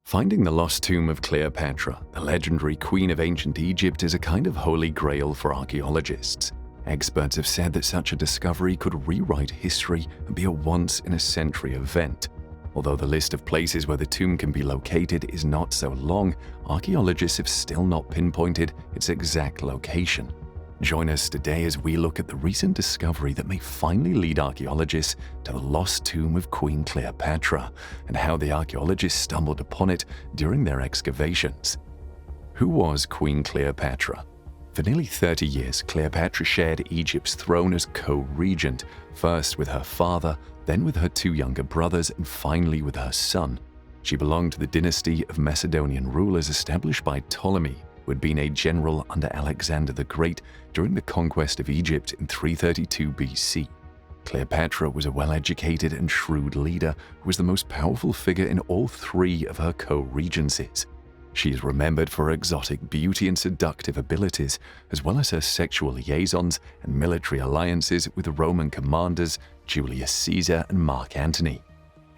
Finding the lost tomb of Cleopatra, the legendary queen of ancient Egypt, is a kind of holy grail for archaeologists. Experts have said that such a discovery could rewrite history and be a once-in-a-century event. Although the list of places where the tomb can be located is not so long, archaeologists have still not pinpointed its exact location. Join us today as we look at the recent discovery that may finally lead archaeologists to the lost tomb of Queen Cleopatra and how the archaeologists stumbled upon it during their excavations. Who was Queen Cleopatra? For nearly 30 years, Cleopatra shared Egypt's throne as co-regent, first with her father, then with her two younger brothers, and finally with her son. She belonged to the dynasty of Macedonian rulers established by Ptolemy, who had been a general under Alexander the Great during the conquest of Egypt in 332 BC. Cleopatra was a well-educated and shrewd leader who was the most powerful figure in all three of her co-regencies. She is remembered for her exotic beauty and seductive abilities, as well as her sexual liaisons and military alliances with Roman commanders Julius Caesar and Mark Antony.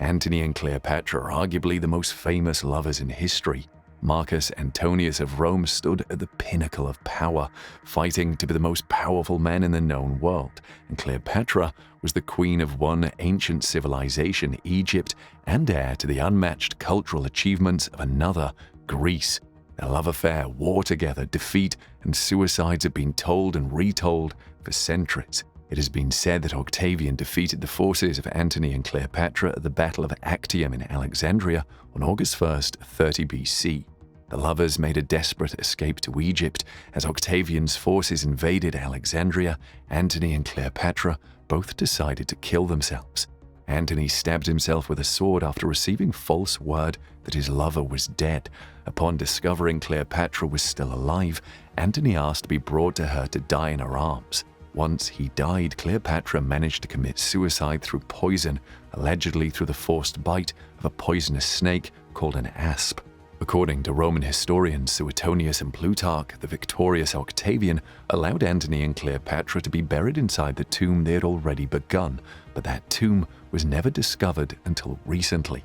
Antony and Cleopatra are arguably the most famous lovers in history. Marcus Antonius of Rome stood at the pinnacle of power, fighting to be the most powerful man in the known world, and Cleopatra was the queen of one ancient civilization, Egypt, and heir to the unmatched cultural achievements of another, Greece. Their love affair, war together, defeat, and suicides have been told and retold for centuries. It has been said that Octavian defeated the forces of Antony and Cleopatra at the Battle of Actium in Alexandria on August 1st, 30 BC. The lovers made a desperate escape to Egypt. As Octavian's forces invaded Alexandria, Antony and Cleopatra both decided to kill themselves. Antony stabbed himself with a sword after receiving false word that his lover was dead. Upon discovering Cleopatra was still alive, Antony asked to be brought to her to die in her arms. Once he died, Cleopatra managed to commit suicide through poison, allegedly through the forced bite of a poisonous snake called an asp. According to Roman historians Suetonius and Plutarch, the victorious Octavian allowed Antony and Cleopatra to be buried inside the tomb they had already begun, but that tomb was never discovered until recently.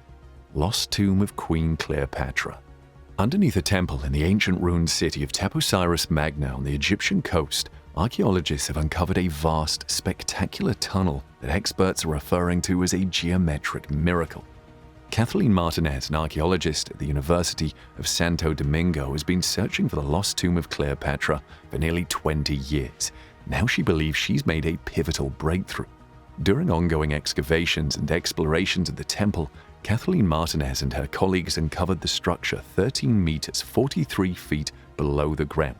Lost Tomb of Queen Cleopatra. Underneath a temple in the ancient ruined city of Taposiris Magna on the Egyptian coast, archaeologists have uncovered a vast, spectacular tunnel that experts are referring to as a geometric miracle. Kathleen Martinez, an archaeologist at the University of Santo Domingo, has been searching for the lost tomb of Cleopatra for nearly 20 years. Now she believes she's made a pivotal breakthrough. During ongoing excavations and explorations of the temple, Kathleen Martinez and her colleagues uncovered the structure 13 meters 43 feet below the ground.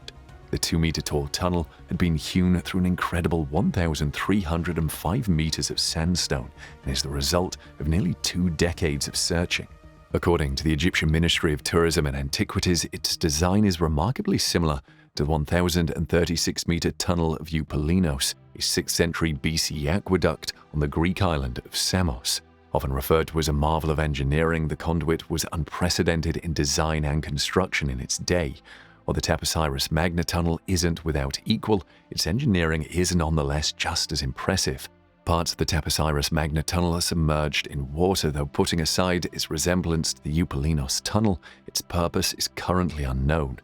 The 2-meter-tall tunnel had been hewn through an incredible 1,305 meters of sandstone and is the result of nearly 2 decades of searching. According to the Egyptian Ministry of Tourism and Antiquities, its design is remarkably similar to the 1,036-meter tunnel of Eupalinos, a 6th century BC aqueduct on the Greek island of Samos. Often referred to as a marvel of engineering, the conduit was unprecedented in design and construction in its day. While the Taposiris Magna tunnel isn't without equal, its engineering is nonetheless just as impressive. Parts of the Taposiris Magna tunnel are submerged in water, though putting aside its resemblance to the Eupalinos tunnel, its purpose is currently unknown.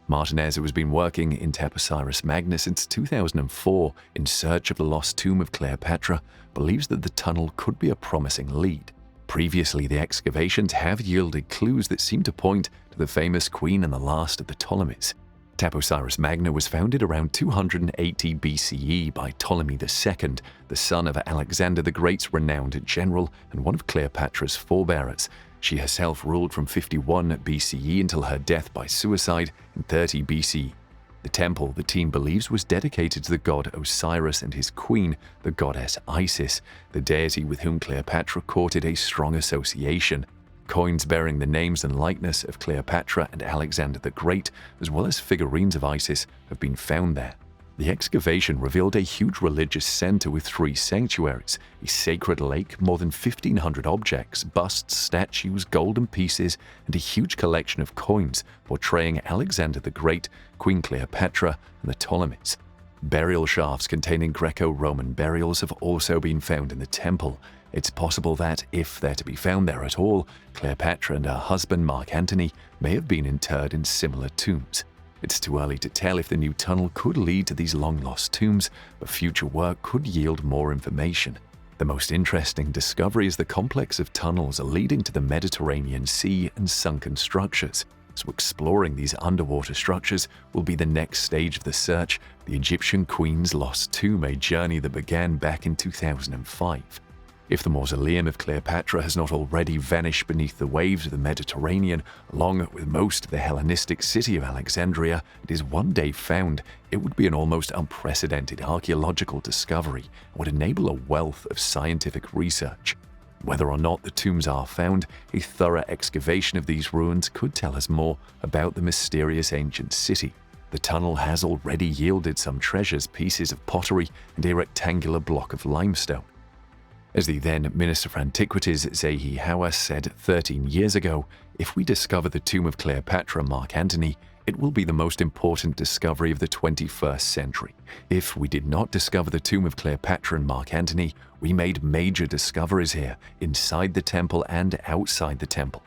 Martinez, who has been working in Taposiris Magna since 2004 in search of the lost tomb of Cleopatra, believes that the tunnel could be a promising lead. Previously, the excavations have yielded clues that seem to point to the famous queen and the last of the Ptolemies. Taposiris Magna was founded around 280 BCE by Ptolemy II, the son of Alexander the Great's renowned general and one of Cleopatra's forebearers. She herself ruled from 51 BCE until her death by suicide in 30 BCE. The temple, the team believes, was dedicated to the god Osiris and his queen, the goddess Isis, the deity with whom Cleopatra courted a strong association. Coins bearing the names and likeness of Cleopatra and Alexander the Great, as well as figurines of Isis, have been found there. The excavation revealed a huge religious center with 3 sanctuaries, a sacred lake, more than 1,500 objects, busts, statues, golden pieces, and a huge collection of coins portraying Alexander the Great, Queen Cleopatra, and the Ptolemies. Burial shafts containing Greco-Roman burials have also been found in the temple. It's possible that, if they're to be found there at all, Cleopatra and her husband Mark Antony may have been interred in similar tombs. It's too early to tell if the new tunnel could lead to these long-lost tombs, but future work could yield more information. The most interesting discovery is the complex of tunnels leading to the Mediterranean Sea and sunken structures. So exploring these underwater structures will be the next stage of the search, the Egyptian Queen's Lost Tomb, a journey that began back in 2005. If the mausoleum of Cleopatra has not already vanished beneath the waves of the Mediterranean, along with most of the Hellenistic city of Alexandria, and is one day found, it would be an almost unprecedented archaeological discovery and would enable a wealth of scientific research. Whether or not the tombs are found, a thorough excavation of these ruins could tell us more about the mysterious ancient city. The tunnel has already yielded some treasures, pieces of pottery, and a rectangular block of limestone. As the then Minister for Antiquities Zahi Hawass said 13 years ago, if we discover the tomb of Cleopatra and Mark Antony, it will be the most important discovery of the 21st century. If we did not discover the tomb of Cleopatra and Mark Antony, we made major discoveries here, inside the temple and outside the temple.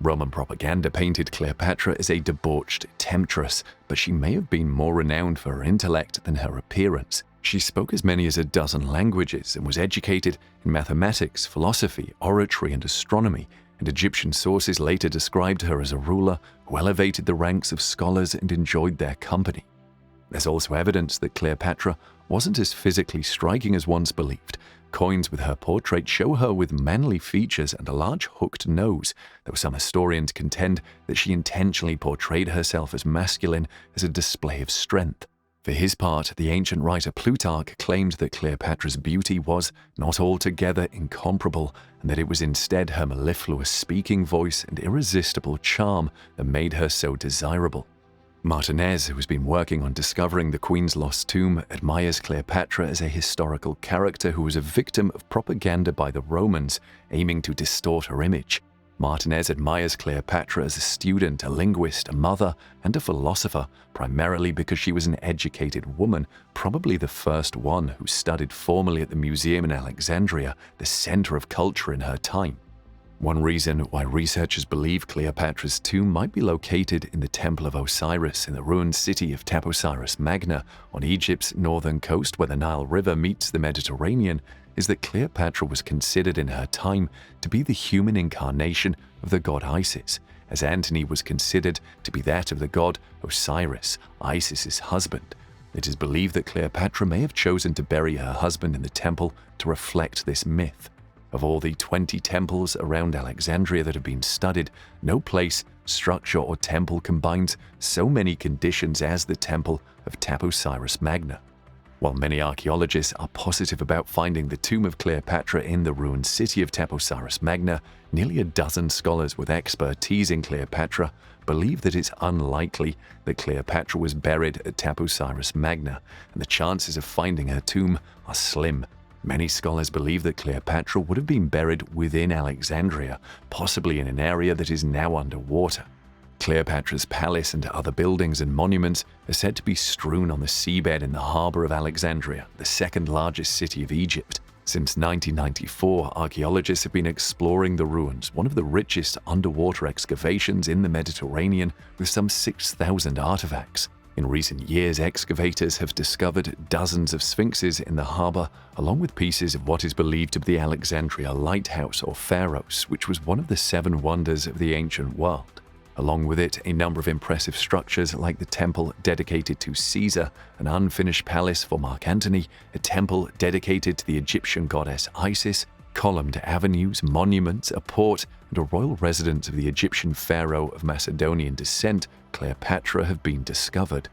Roman propaganda painted Cleopatra as a debauched temptress, but she may have been more renowned for her intellect than her appearance. She spoke as many as a dozen languages and was educated in mathematics, philosophy, oratory, and astronomy, and Egyptian sources later described her as a ruler who elevated the ranks of scholars and enjoyed their company. There's also evidence that Cleopatra wasn't as physically striking as once believed. Coins with her portrait show her with manly features and a large hooked nose, though some historians contend that she intentionally portrayed herself as masculine as a display of strength. For his part, the ancient writer Plutarch claimed that Cleopatra's beauty was not altogether incomparable, and that it was instead her mellifluous speaking voice and irresistible charm that made her so desirable. Martinez, who has been working on discovering the Queen's Lost Tomb, admires Cleopatra as a historical character who was a victim of propaganda by the Romans, aiming to distort her image. Martinez admires Cleopatra as a student, a linguist, a mother, and a philosopher, primarily because she was an educated woman, probably the first one who studied formally at the museum in Alexandria, the center of culture in her time. One reason why researchers believe Cleopatra's tomb might be located in the Temple of Osiris in the ruined city of Taposiris Magna on Egypt's northern coast where the Nile River meets the Mediterranean is that Cleopatra was considered in her time to be the human incarnation of the god Isis, as Antony was considered to be that of the god Osiris, Isis's husband. It is believed that Cleopatra may have chosen to bury her husband in the temple to reflect this myth. Of all the 20 temples around Alexandria that have been studied, no place, structure, or temple combines so many conditions as the temple of Taposiris Magna. While many archaeologists are positive about finding the tomb of Cleopatra in the ruined city of Taposiris Magna, nearly a dozen scholars with expertise in Cleopatra believe that it's unlikely that Cleopatra was buried at Taposiris Magna, and the chances of finding her tomb are slim. Many scholars believe that Cleopatra would have been buried within Alexandria, possibly in an area that is now underwater. Cleopatra's palace and other buildings and monuments are said to be strewn on the seabed in the harbor of Alexandria, the second largest city of Egypt. Since 1994, archaeologists have been exploring the ruins, one of the richest underwater excavations in the Mediterranean, with some 6,000 artifacts. In recent years, excavators have discovered dozens of sphinxes in the harbor, along with pieces of what is believed to be the Alexandria Lighthouse or Pharos, which was one of the 7 wonders of the ancient world. Along with it, a number of impressive structures like the temple dedicated to Caesar, an unfinished palace for Mark Antony, a temple dedicated to the Egyptian goddess Isis, columned avenues, monuments, a port, and a royal residence of the Egyptian pharaoh of Macedonian descent, Cleopatra, have been discovered.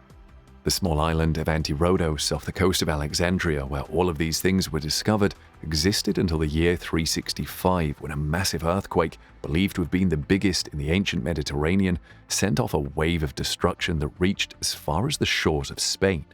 The small island of Antirodos off the coast of Alexandria, where all of these things were discovered, existed until the year 365, when a massive earthquake, believed to have been the biggest in the ancient Mediterranean, sent off a wave of destruction that reached as far as the shores of Spain.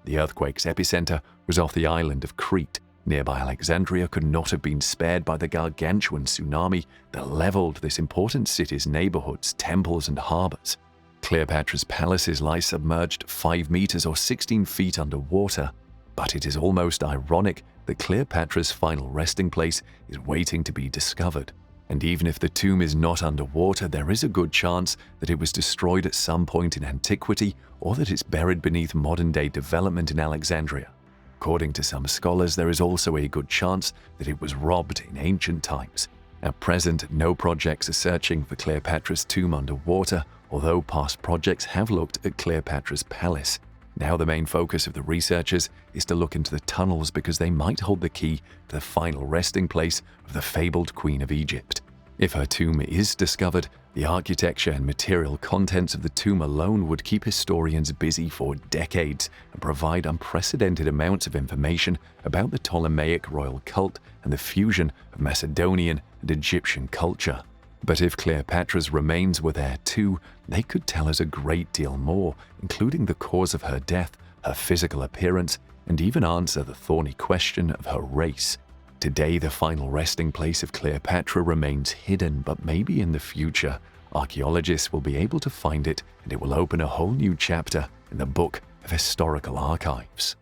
The earthquake's epicenter was off the island of Crete. Nearby Alexandria could not have been spared by the gargantuan tsunami that leveled this important city's neighborhoods, temples, and harbors. Cleopatra's palaces lie submerged 5 meters or 16 feet underwater, but it is almost ironic that that Cleopatra's final resting place is waiting to be discovered. And even if the tomb is not underwater, there is a good chance that it was destroyed at some point in antiquity or that it's buried beneath modern-day development in Alexandria. According to some scholars, there is also a good chance that it was robbed in ancient times. At present, no projects are searching for Cleopatra's tomb underwater, although past projects have looked at Cleopatra's palace. Now the main focus of the researchers is to look into the tunnels because they might hold the key to the final resting place of the fabled Queen of Egypt. If her tomb is discovered, the architecture and material contents of the tomb alone would keep historians busy for decades and provide unprecedented amounts of information about the Ptolemaic royal cult and the fusion of Macedonian and Egyptian culture. But if Cleopatra's remains were there too, they could tell us a great deal more, including the cause of her death, her physical appearance, and even answer the thorny question of her race. Today, the final resting place of Cleopatra remains hidden, but maybe in the future, archaeologists will be able to find it and it will open a whole new chapter in the book of historical archives.